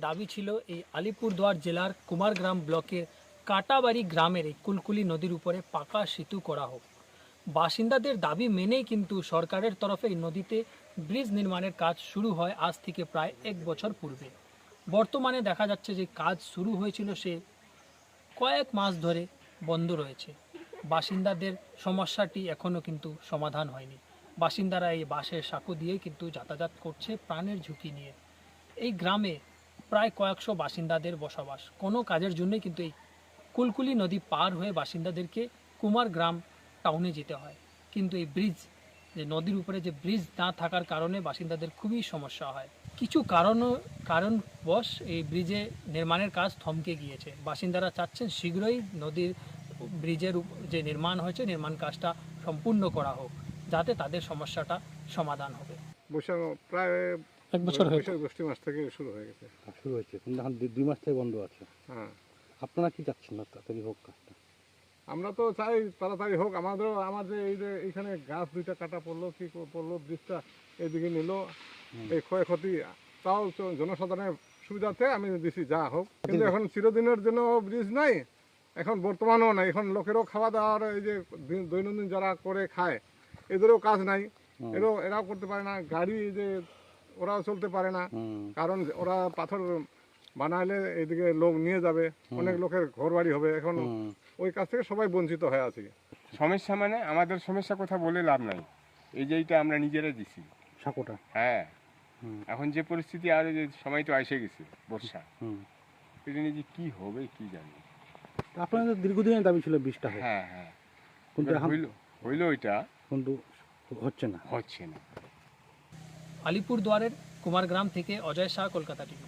দাবি ছিল এই আলিপুরদুয়ার জেলার কুমারগ্রাম ব্লকের কাটাবাড়ি গ্রামের এই কুলকুলি নদীর উপরে পাকা সেতু করা হোক। বাসিন্দাদের দাবি মেনেই কিন্তু সরকারের তরফে এই নদীতে ব্রিজ নির্মাণের কাজ শুরু হয় আজ থেকে প্রায় 1 বছর পূর্বে। বর্তমানে দেখা যাচ্ছে যে কাজ শুরু হয়েছিল সে কয়েক মাস ধরে বন্ধ রয়েছে। বাসিন্দাদের সমস্যাটি এখনও কিন্তু সমাধান হয়নি। বাসিন্দারা এই বাঁশের সাঁকো দিয়েই কিন্তু যাতায়াত করছে প্রাণের ঝুঁকি নিয়ে। এই গ্রামে প্রায় কয়েকশো বাসিন্দাদের বসবাস। কোনো কাজের জন্যই কিন্তু এই কুলকুলি নদী পার হয়ে বাসিন্দাদেরকে কুমারগ্রাম টাউনে যেতে হয়। কিন্তু এই ব্রিজ, যে নদীর উপরে যে ব্রিজ না থাকার কারণে বাসিন্দাদের খুবই সমস্যা হয়। কিছু কারণবশ এই ব্রিজে নির্মাণের কাজ থমকে গিয়েছে। বাসিন্দারা চাচ্ছেন শীঘ্রই নদীর ব্রিজের যে নির্মাণ হয়েছে নির্মাণ কাজটা সম্পূর্ণ করা হোক, যাতে তাদের সমস্যাটা সমাধান হবে। বৈশাখ প্রায় 1 বছর হয়েছে। জ্যৈষ্ঠ মাস থেকে শুরু হয়ে গেছে। শুরু হয়েছে, কিন্তু এখন 2 মাস থেকে বন্ধ আছে। হ্যাঁ, আপনারা কি চাচ্ছেন না তাড়াতাড়ি হোক কাজটা? আমরা তো চাই তাড়াতাড়ি হোক। আমাদের এই যে এইখানে গাছ 2টা কাটা পড়লো, কি পড়লো, ব্রিজটা এইদিকে নিল, এই ক্ষয়ক্ষতি, তাও জনসাধারণের সুবিধার্থে আমি দিছি যা হোক। কিন্তু এখন চিরদিনের জন্য ব্রিজ নাই, এখন বর্তমানেও নাই। এখন লোকেরও খাওয়া দাওয়ার এই যে দৈনন্দিন যারা করে খায় এদেরও কাজ নাই, এরাও করতে পারে না। গাড়ি যে ওরাও চলতে পারে না, কারণ ওরা পাথর বানাইলে এইদিকে লোক নিয়ে যাবে, অনেক লোকের ঘর বাড়ি হবে। এখন ওই কাজ থেকে সবাই বঞ্চিত হয়ে আছে। সমস্যা মানে আমাদের সমস্যা কথা বলে লাভ নাই, এই যে এইটা আমরা নিজেরা দিছি সাঁকোটা। হ্যাঁ, এখন যে পরিস্থিতি আর যে সময় তো এসে গেছে বর্ষা, এটা নিয়ে যে কি হবে কি জানি। আপনাদের দীর্ঘদিনের দাবি ছিল বৃষ্টিটা হোক। হ্যাঁ হ্যাঁ, কিন্তু হইলো ওইটা, কিন্তু হচ্ছে না। আলিপুরদুয়ারের কুমারগ্রাম থেকে অজয় শাহ, কলকাতা টিভি।